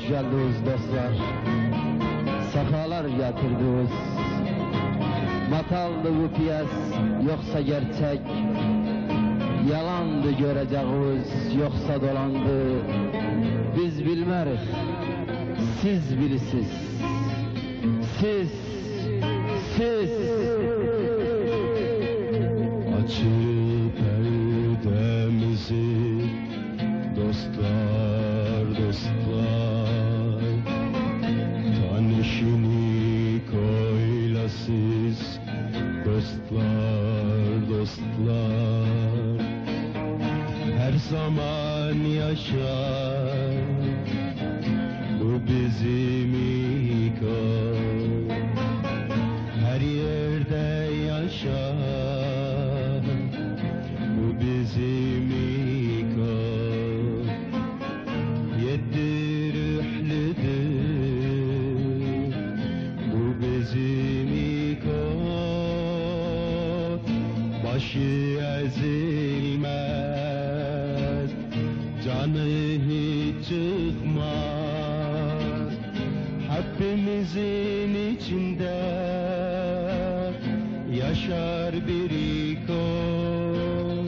geldiniz dostlar. Sefalar getirdiniz. Mataldı bu piyes, yoksa gerçek. Yalandı göreceğiz, yoksa dolandı. Biz bilmerik, siz bilisiz. Siz. Açıp perdemizi dostlar, tanışını koyla siz dostlar, her zaman yaşar bu bizim hikaye, her yerde yaşar bu bizim hikaye, yedi rühlüdür bu bizim hikaye, başı ezilmez, canı hiç çıkmaz, hepimizin içinde yaşar bir ikon.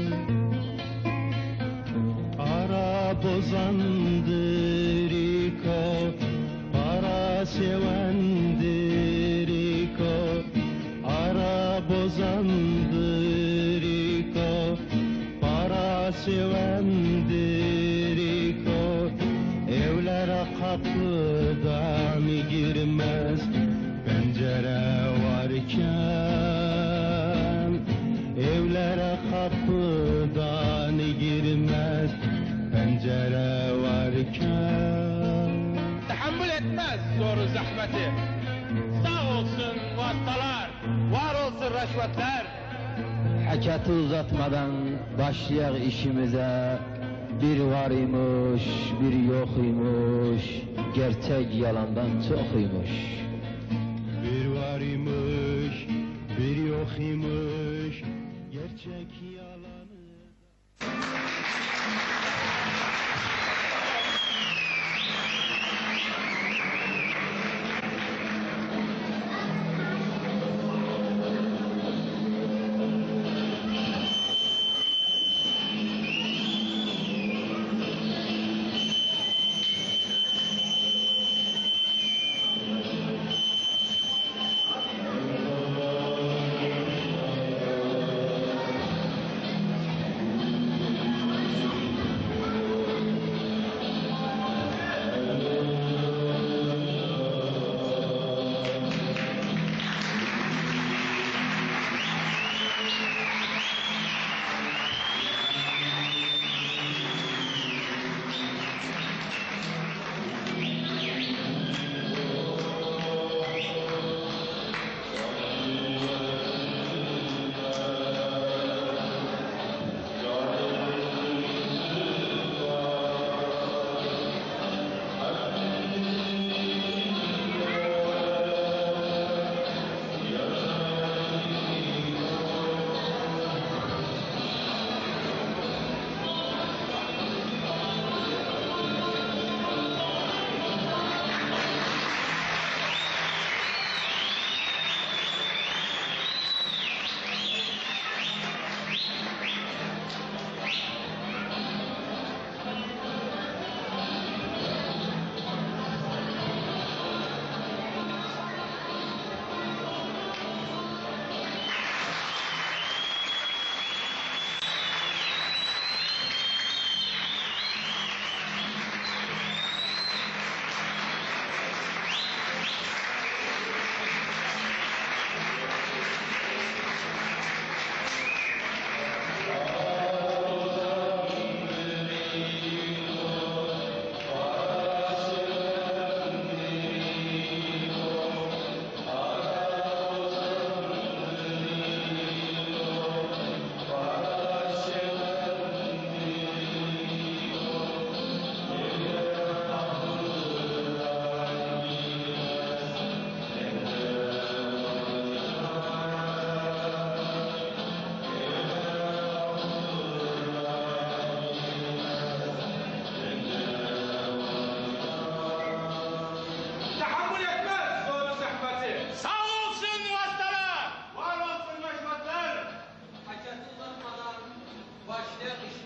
Ara bozandır ikon, para sevendir ikon. Ara bozandır ikon, para sevendir ikon. Evlere kapıdan girmez, pencere varken, evlere kapıdan girmez, pencere varken. Tahammül etmez zoru zahmeti. Sağ olsun vasıtalar, var olsun rüşvetler. Hakati uzatmadan başlayak işimize. Bir var imiş, bir yok imiş, gerçek yalandan çok imiş. Bir var imiş, bir yok imiş, gerçek yalanı.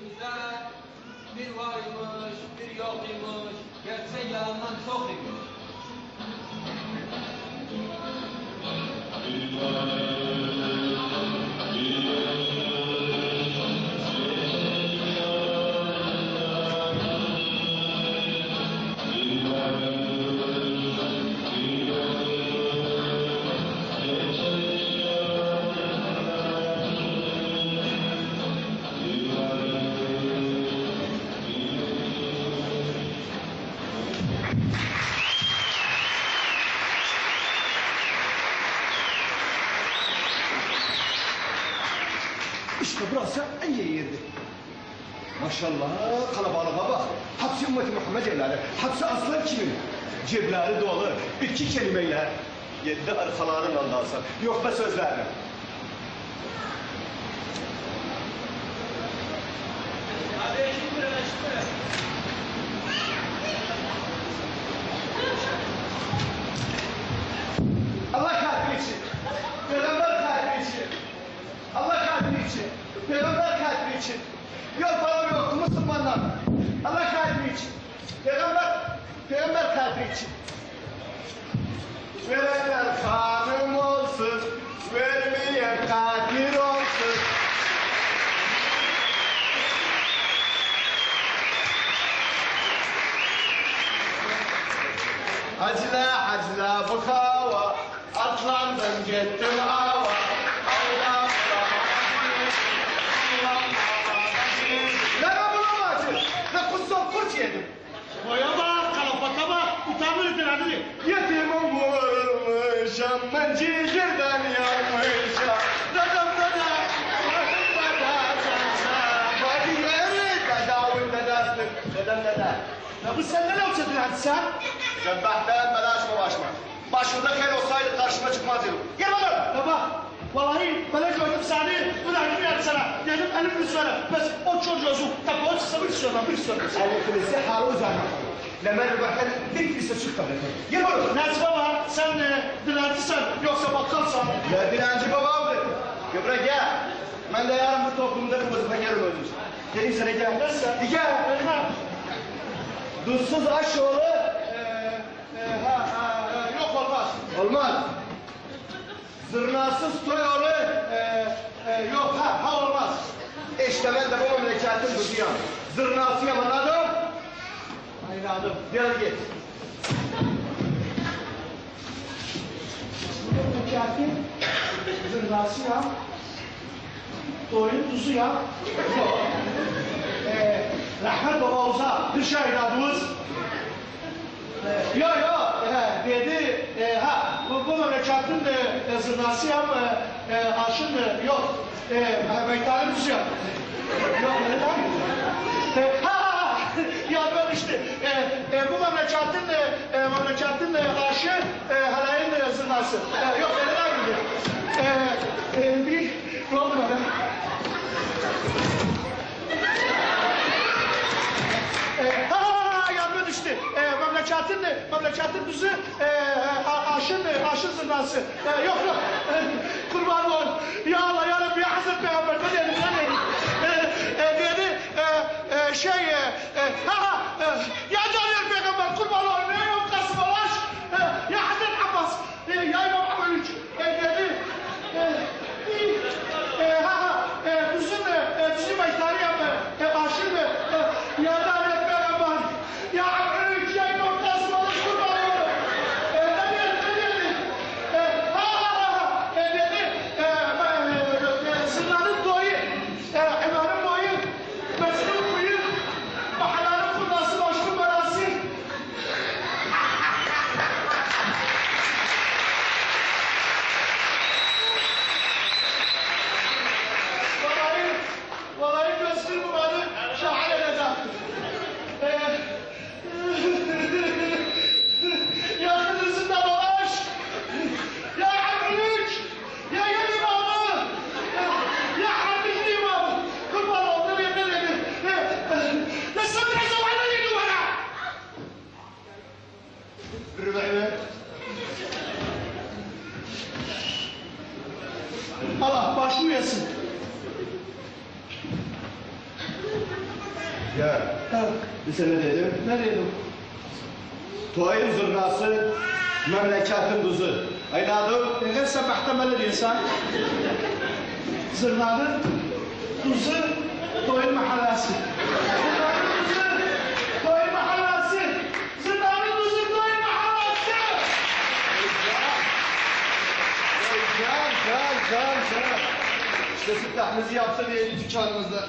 işimize bir var imiş, bir yok imiş, gerçek yalandan çok imiş. İşte burası en iyi yerdi. Maşallah kalabalığa bak. Hapsi ümmeti Muhammed evleri. Hapsi aslan kimin? Cebleri dolu. İki kelimeyle. Yedi arkalarının anlarsa. Yok be sözlerini. Allah kahretsin. Peygamber kahretsin. Allah kahretsin. Peygamber kahretsin. Yol param yok Müslümanlar. Allah kahretsin. Peygamber kahretsin. Verenler kanım olsun, vermeye kadir olsun. Hacla bu hava, atlandım gittim hava. Ne bulamacı? Ne kutsal kurt yedim. Boya bak, kalafata bak, utanır edin hadi. Yetimim vurmuşam, ben cigirden yanmışam. Dadam dada, dadam dada, badi yeri dadavun dadasın, dadam dada. Ya bu senden ne uçadın hadi sen? Cebbahten belaş ulaşma. Başımda kel olsaydı karşıma çıkmazdım. Gel bakalım. Baba, vallahi ben gördüm seni, bu da gibi yani sana. Dedim elim lütfen, bes o çocuğu, tabi o çıksa bir istiyorum, bir istiyorum. Elifinizi halı uzanma. Lemer bakın bir kişi çık tabii. Gel bakalım. Necip baba, sen dilencisin, yoksa bakkalsan. Ya dilenci babamdır. Göbre gel. Ben de yarın bu toplumda bu vazifeye öleceğim. Gelin sana gel. Nasıl? Gel. Duzsuz aşoğlu yok olmaz. Olmaz. Zırnasız toyoğlu yok olmaz. İşte ben de bu memleketin duzuyum. Zırnasıyım anladın? Anladım. Gel git. Memleketin zırnası ya, doyun tuzu ya. Yok. Rahmet baba olsa bir şey evladımız. Yok dedi bu memleketin zırnası ya aşın yok. Meytanı tuzu ya. Yok neden? Ya ben işte bu memleketin aşı halayın zırnası. Yok neden gibi. Bir oldu bana. Yanına düştü. Memleketin düzü aşın zırnası. Yok. Kurban ol. Ya Allah ya Rabbi ya Hazreti Peygamber. Ne dedim? Dedi ya canım Peygamber kurban ol. Ne yok kasım olaş. Ya Hazreti Abbas. Ya İmam Ahmet. Dedi düzün meytanı yapma. Aşın ya da Peygamber. Ya Ahmet ya İmam Kasım olaş kurban ol. Dedi sırların doyu, emanın boyu, mesleğin boyu, mahallenin kurnası, başkın belası. Vallahi gözlüğüm bana şahane edecek. Ya kızında balaş, ya Hamdülük, ya Yel İmamı, ya Hamdülük İmamı. Kurban oldu ne dedi? Ne sabır zamanla dedi bana? Rübeybe. Allah başını yesin. Ya, sen ne dedin? Ne dedim? Toyun zurnası, memleketin duzu. Aynadım. Eğer sabahta böyle diyorsan, zırnanın tuzu Toyun Mahallesi. Zırnanın tuzu Toyun Mahallesi. Zırnanın tuzu Toyun Mahallesi. Can. İşte siftahımızı yapsa diye dükkanımızda.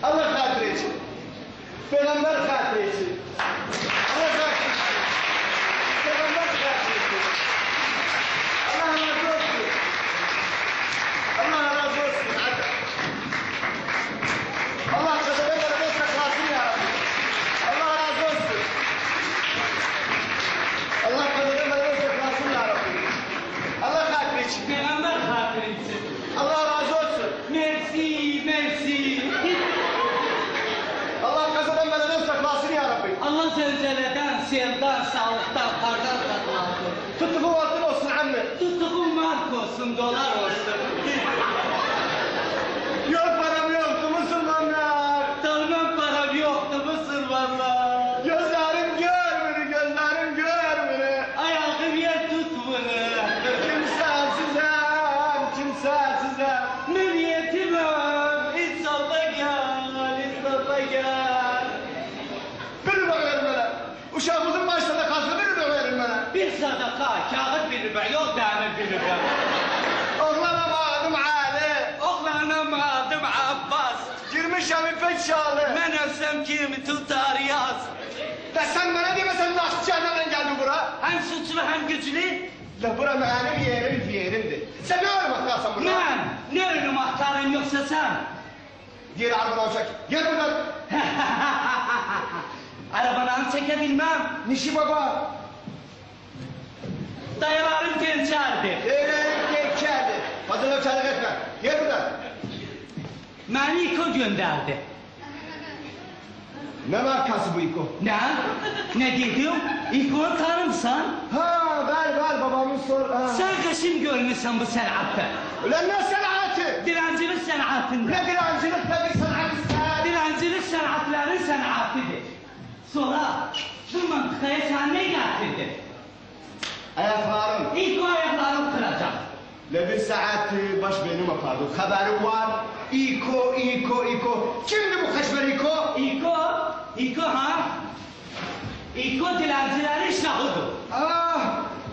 Allah hatırı için. Peygamber hatırı için. Allah hatırı için. Peygamber hatırı için. Allah razı olsun. Allah razı olsun. Hadi. Allah kadere kadere saklasın ya Rabbi. Allah razı olsun. Allah kadere kadere saklasın ya Rabbi. Allah hatırı için. Peygamber hatırı için. Allah razı olsun. Merci. Allah kazadan beleden saklasın ya Rabbi. Allah zelzeleden, selden, sağlıktan, kardan saklasın. Tuttuğu altın olsun anne. Tuttuğun mark olsun, dolar olsun. Yok param yoktu Müslümanlar. Dalman param yoktu Müslümanlar. Gözlerim görmedi. Ayağım yer tutmadı. Kimsesizem. Ben yetimim, insafla gel. Bir rübe verin bana. Uşağımızın başında kalsın bir rübe verin bana. Bir sadaka, kağıt bir rübe, yok demir bir rübe. Oğlanım adım Ali. Oğlanım adım Abbas. Girmişim İpek şalı. Ben ölsem kim tutar yaz. Da sen bana demesen nasıl cehennemden geldin bura? Hem suçlu hem güçlü. La bura benim yerimdi. Sen ne öğrenmektarsın burada? Ben, ne ölüm ahtarım yoksa sen? Diğer arabadan çek. Gel buradan. Arabadan çekebilmem. Nişi baba. Dayılarım gençerdi. Eğlenim geçerdi. Fazla öpçalık etme. Gel buradan. Beni İko gönderdi. Ne markası bu İko? Ne dedim? İko'nu tanımsan, Ha ver babamın sor. Ha. sen kaşım görmüşsün bu sanatı. Ulan ne sanatı? Dilencilik sanatında. Ne dilancılık ne bir sanat ister. Dilencilik sanatların sanatıdır. Sonra bu mantıkaya sen ne getirdin? Ayaklarım. İko ayaklarım kıracak. Ne bir saat baş benim apardı. Haberim var. İko. Kimdi bu kaşmer İko? İko ha? İko dilencilerin şahıdır. Ah,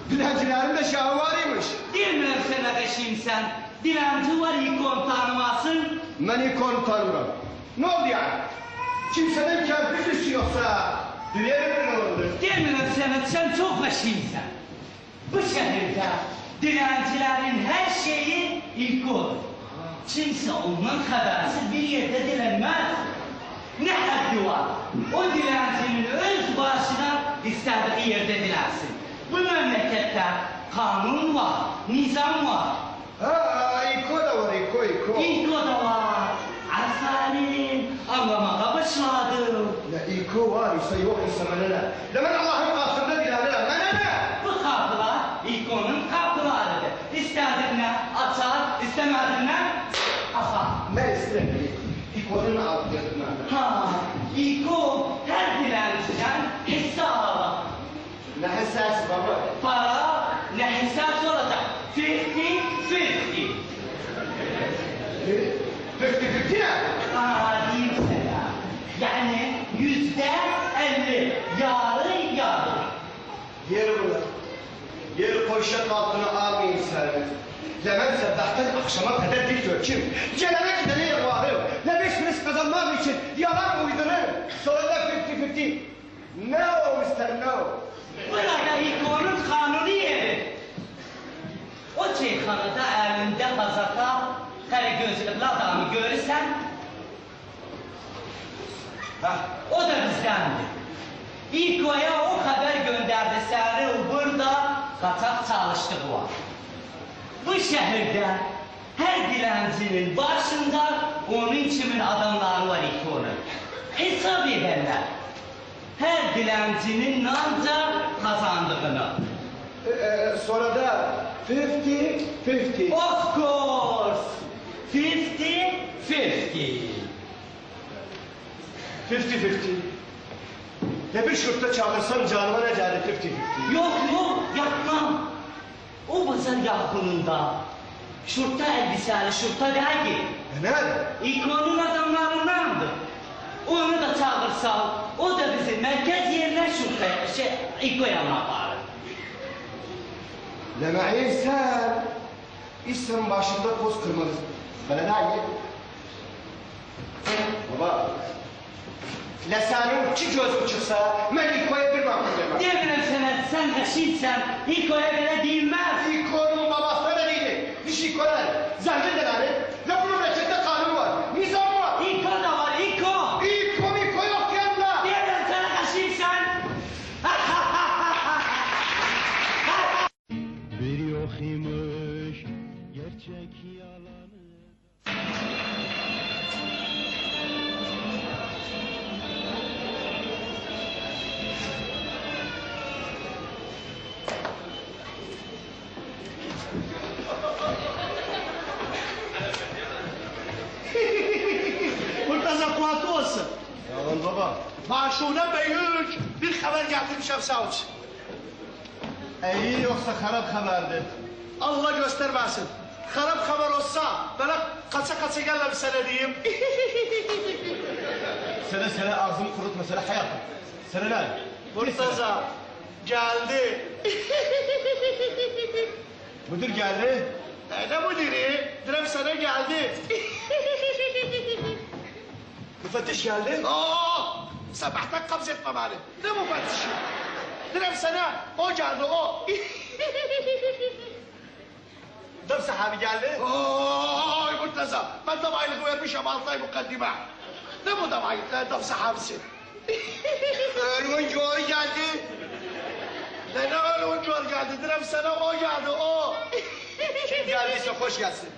dilencilerin de şahı varıymış. Demiyorum sana kaşım sen. Dilenci var İko'nu tanımazsın. Ben İko'nu tanımam. Ne oldu yani? Kimsenin kempir düşü yoksa dilerim ne oldu? Demiyorum sana sen çok kaşımsın. Bu şehirde dilencilerin her şeyi İko'dur. Kimse ondan habersiz bir yerde dilenmez. Ne haddi var? O dilencinin öz başına istediği yerde dilensin. Bu memlekette kanun var, nizam var. Ha, İko da var, İko. İko da var. Aferin, anlamaya başladım. Ne İko var ise yok ise bana ne? Demek Allah'ın karşısında dilerim, bana ne? Bu kapılar İko'nun kapılarıdır. İstediğine açar, istemediğine asar. Ne istedim? İko'nun altına. Ha, İko her dilenciden hisse alır. Ne hassas baba? Para ne hissas olacak? 50-50. 50-50 ne? Diyeyim sana. Yani %50. Yarı. Yeri burada. Yeri poşet altına almayın seni. Demek sabahtan akşama kadar dik döküm. Gelene gidene yaparım. Ne beş kuruş kazanmak için yalan uydurur. Sonra da 50-50. No Mr. No. Burada İko'nun kanuni yeri. O çeyhanada elinde hazata Karagözlü adamı görürsen o da bizdendi. İko'ya o kadar gönderdi seni burada kaçak çalıştığı var. Bu şehirde her dilencinin başında onun kimin adamları var İko'nun. Hesap ederler. Her dilencinin nanca kazandığını. Sonra da 50-50. Of course. 50-50. 50-50. Ne bir şurtta çağırsam canıma ne cari 50-50. Yok yok yapmam. O bazar yakınında. Şurta elbiseli şurta değil. Nerede? İkonun adamlarındandı. Onu da çağırsak, o da bizi merkez yerine şurta, İko'ya aparır. Demeyin sen. İslam başında toz kırmalısın. Bana ne ayı? Baba. Lesanın iki gözüm çıksa, ben İko'ya bir bakım demem. Demirəm sənə, sən qəşinsən, İko'ya belə deyilməz. İko'nun babası öyle değildi. Diş İko'lar. Zengin de yani. Ve bu memlekette kanun var. Nizam var. İko da var, İko. İko yok yanında. Demirəm sənə qəşinsən. Bir yok imiş gerçek yalanı. Murtaza kulaklı olsun. Yalan baba. Maşune büyük bir haber getirmişim sağ olsun. İyi yoksa harap haberdi. Allah göstermesin. Harap haber olsa bana kaça gelmem sana diyeyim. Sene ağzımı kurutma sene hayatım. Sene ne? Murtaza geldi. Müdür geldi. Ne müdürü? Direm sana geldi. Müfettiş geldi. Sabahtan kabz etme beni. Ne müfettişi? Direm sana o geldi o. Dım sahabi geldi. Oy Murtaza, ben de aylık vermişim 6 ay mukaddime. Ne bu da aylık, ne sahabisi? Ölümün çoğu geldi. Ne ölümcüler geldi, direm sana o geldi o. Kim geldiyse hoş gelsin.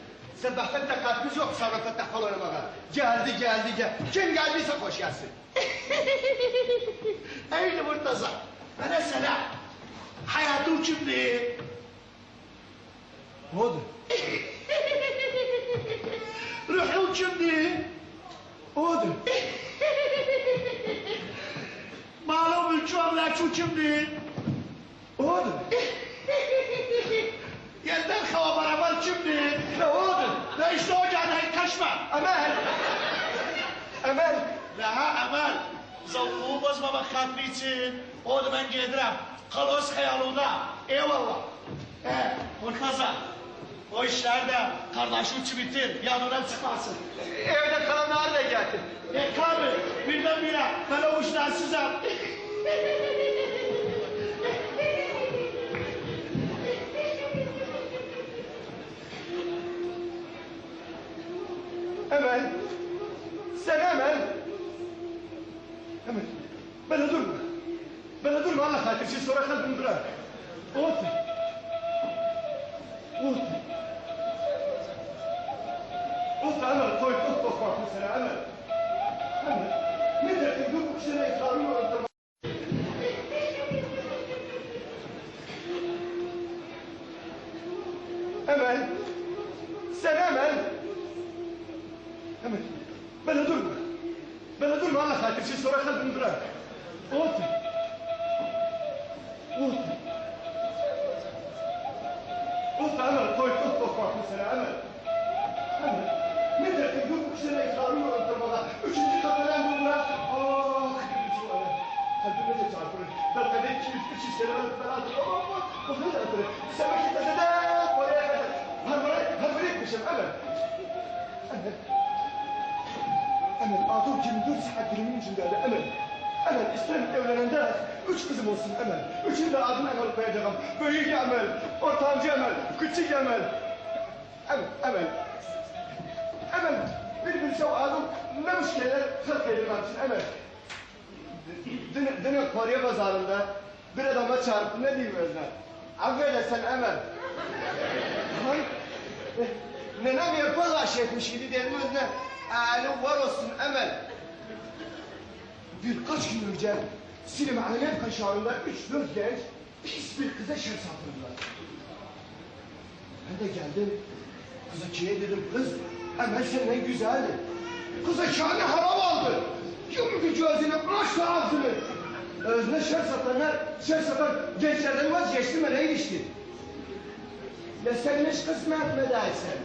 Sabahtan dikkatimiz yok sonra fettah kol oynamaya. Geldi. Kim geldiyse hoş gelsin. Eyni Murtaza, bana sana hayatım kimdi? Ne oldu? Ruhum kimdi? Ne oldu? Malum mülküm emlakçı kimdi? Ne oldu? Yerden hava beraber kimdi? Ne oldu? Ne işte o geldi, kaçma. Emel. Laha Emel, zavkuğu bozmamak hatırı için onu ben gedirem. Kalos hayalında. Eyvallah. Murtaza, o işlerde kardeşin için bitir, yanına çıkmasın. Evde kalanlar da geldi. Karı, birdenbire ben o işler size. Emel. Sen Emel. Emel. Bana durma Allah hatırı sonra kalbim durar. Otur. Emel koy bakma sana Emel. Ne dersin bu kuşuna ikrarım var. Emel. Sen Emel. Emel. Bana durma Allah hatırı sonra kalbim durar. Otur. Emel koy bakma sana Emel. Ne dersin bu kuşuna ikrarım var ortamada. Üçüncü kafadan bu bırak. Kalbime de çarpılır. Ben kadar 200-300 sene ben hatırlamam. O kadar hatırlar. Sen vakit de oraya kadar. Harman etmişim Emel. Emel, ağzım 24 saat dilimin ucundaydı Emel. İsterim evlenende 3 kızım olsun Emel. Üçünü de adını Emel koyacağım. Büyük Emel, ortancı Emel, küçük Emel. Emel, bir şey ağzım ne müşkiller hırk edilmem için Emel. Dün Korea pazarında bir adama çarptı ne diyeyim özne? Affedersen Emel. Nenem yapaz aşetmiş idi dedim özne. Ağlı var olsun Emel. Birkaç gün önce Silivri'nin kaşağında 3-4 genç pis bir kıza şer saptırdılar. Ben de geldim. Kıza dedim kız Emel senden güzeldi. Kıza şahane haram aldı. Yumdu gözünü, açtı ağzını. Özüne şer satanlar, şer satan gençlerden vazgeçti mi ne ilişki? Ya sen hiç kısmet mi dersin?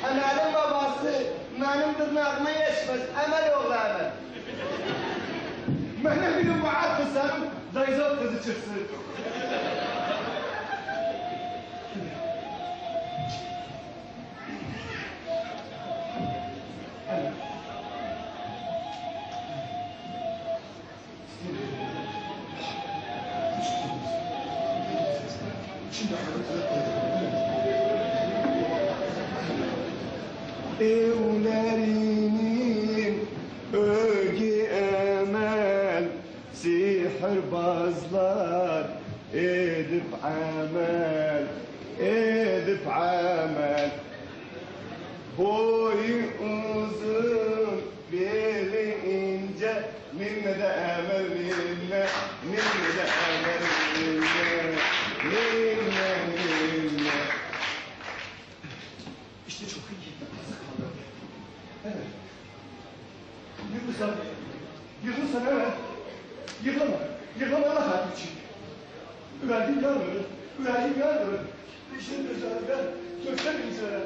Emelin babası, benim tırnağıma geçmez, emel oğlu emel. Bana bir vaat kızarım, zayıflık kızı çıksın. Evlerinin ögi emel, sihirbazlar edip amel. Boyu uzun, beli ince, minne de emel minne de emel minne. İşte çok iyi. Evet. Yıkılsan evet. Yıkılma Allah hakkı için. Üverdim yanmıyor. İşin üzerinde kökten üzere.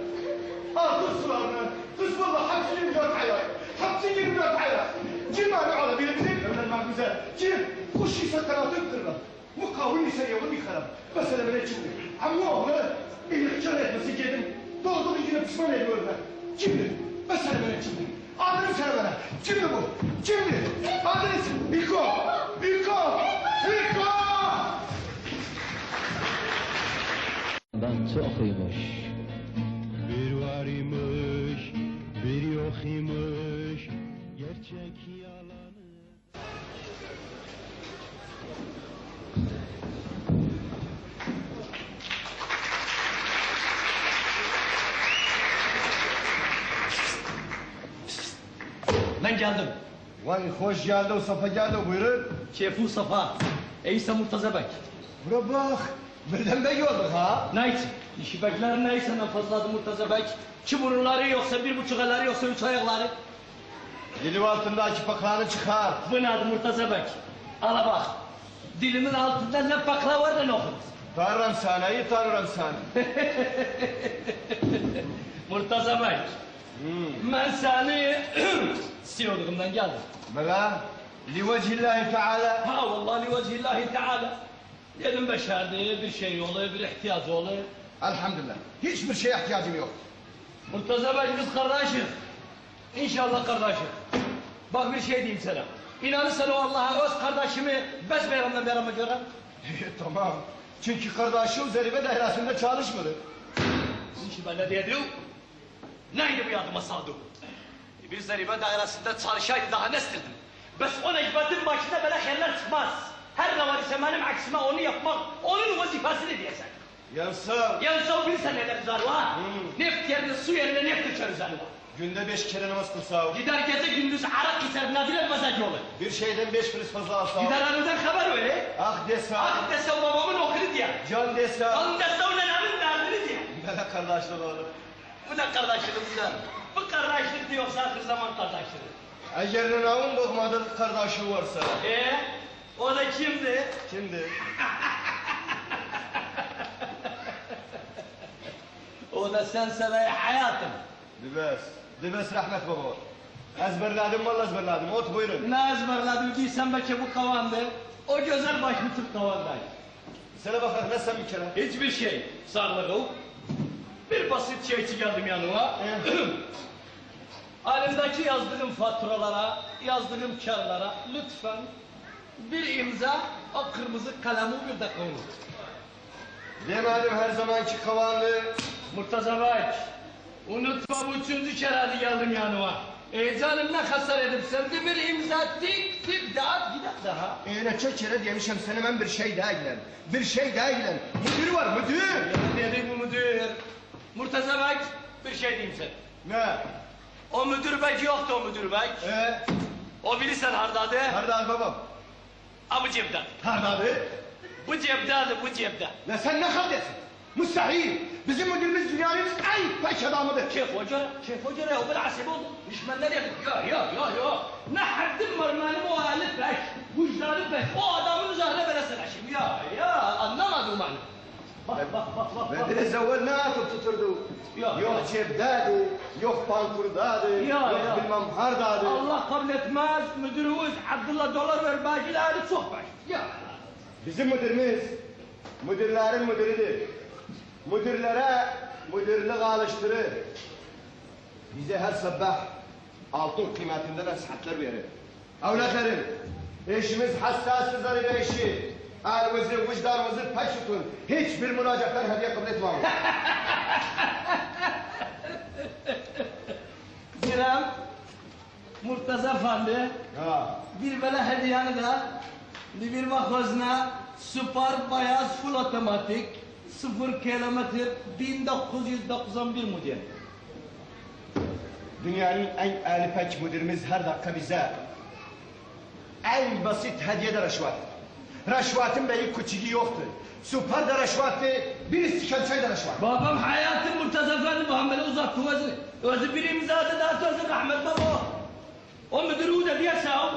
Altın sularına, kız valla hapsi 24 aylar. Kim mani olabilir bizim evlenmek güzel? Kim? Kuş ise kanatın kırlar. Mukavim ise yolun yıkarım. Mesela bana çıktı. Ama oğlu iyilikçar etmesi geldim. Doğduğu yine pişman ediyorum ben. Kimdir? Mesela bana çıktı. Adını söyle bana. Kimdir bu? Kimdir? Adınız İlko. Ben çok iyiymiş. Bir var imiş, bir yok imiş, gerçek yalanı. Ben geldim. Vay hoş geldi, Safa geldi, buyurun. Şefu Safa. Eyse Murtaza Bek. Bura bak, birden bey olduk ha. Neyse. İşi bekler neyse ne fazladı Murtaza Bek. Çuburları yoksa 1,5 ayları yoksa 3 ayakları. Dilim altındaki pakağını çıkar. Bu ne adı Murtaza Bek? Ala bak. Dilimin altında ne bakla var ne nohut. Tanrım sana, iyi tanrım sana. Murtaza Bek. Ben seni istiyordumdan geldim. Bela, livecillahi teala. Ha vallahi vecihillahi teala. Dedim beşerdi bir şey olur, bir ihtiyaç olur. Elhamdülillah, hiçbir şeye ihtiyacım yok. Murtaza Bey biz kardeşiz. İnşallah kardeşiz. Bak bir şey diyeyim sana. İnanırsan o Allah'a öz kardeşimi besbeyramdan beraber gören. Tamam, çünkü kardeşim zeribe dairesinde çalışmadı. Şimdi ben ne dedim? Neydi bu yardıma sadık? Bir zeribe dairesinde çalışaydı daha ne isterdim? Bes o Necmet'in başında böyle yerler çıkmaz. Her ne var ise benim aksime onu yapmak, onun vazifesini diyecek. Yansa, Yani sen bilirsen neler güzel var. Neft yerine su yerine neft içer güzel var. günde 5 kere namaz kılsa, Gider gece gündüz arak içer nadire mesaj olur. bir şeyden 5 kuruş fazla alsa. Gider anıdan haber öyle. Ah dese, Ah dese babamın okulu diye. can dese. Kan dese o nenemin derdini diye. Bela kardeşler oğlum. Bu da kardeşliğimizden. Bu kardeşlik diyorsa ahir zaman kardeşliği. Eğer nenavun doğmadı kardeşi varsa. O da kimdi? Şimdi. O da sen sarayı hayatım. Dibes rahmet baba. Ezberledim vallahi ezberledim. Ot buyurun. Ne ezberledin diysen belki bu kavandı. O güzel başlı Türk kavandaydı. Sana bakalım ne sen bir kere. Hiçbir şey. Sağlığı. Bir basit şey için geldim yanıma. Halimdeki yazdığım faturalara, yazdığım kağıtlara lütfen bir imza, o kırmızı kalemi bir de koyun. Demedim her zamanki kavanlı. Murtaza Bey, unutma bu 3. kere geldim yanıma. Canım ne hasar edip sen de bir imza tik tik dağıt gider daha. Neçe kere demişim sana ben bir şey değilim. Bir şey değilim. Müdür var müdür. Ya dedi bu müdür. Murtaza Bey, bir şey diyeyim sen. Ne? O müdür bey yoktu o müdür bey. O bilirsen hardadı. Nerede babam? Ha bu cepte. Nerede? Bu cepte bu cepte. Ya sen ne haldesin? Müstahil. Bizim müdürümüz dünyanın en pek adamıdır. شيخ وجره يا وبالعصي بوض مش مالنا يا نحدم مرمانı muhalif bek vicdanı bek o adamın üzerine veresin aşım ya anlamadım ben. Ben de evvel ne atıp tuturdu? Yok cebdadı, yok bankurdadı, yok bilmem hardadı. Allah kabul etmez müdürümüz Abdullah dolar ver bakileri çok baş. Ya. Bizim müdürümüz, müdürlerin müdürüdür. Müdürlere müdürlük alıştırır. Bize her sabah altın kıymetinde nasihatler verir. Evlatlarım, eşimiz hassasız bir eşi. Elimizi, vicdanımızı pek tutun. Hiçbir müracaatlar hediye kabul etmem. Zirem, Murtaza Efendi, Ha. bir böyle hediyeni de bir makozna süper beyaz full otomatik 0 kilometre 1991 model. Dünyanın en elipek müdürümüz her dakika bize en basit hediye de reşvat. Reşvatın beyi küçüğü yoktur. Süper de reşvattı, bir istikan çay da reşvat. Babam hayatım Murtaza Efendi Muhammed'e uzattı özü bir imzadı da rahmet baba. O müdürü de diye sağ ol.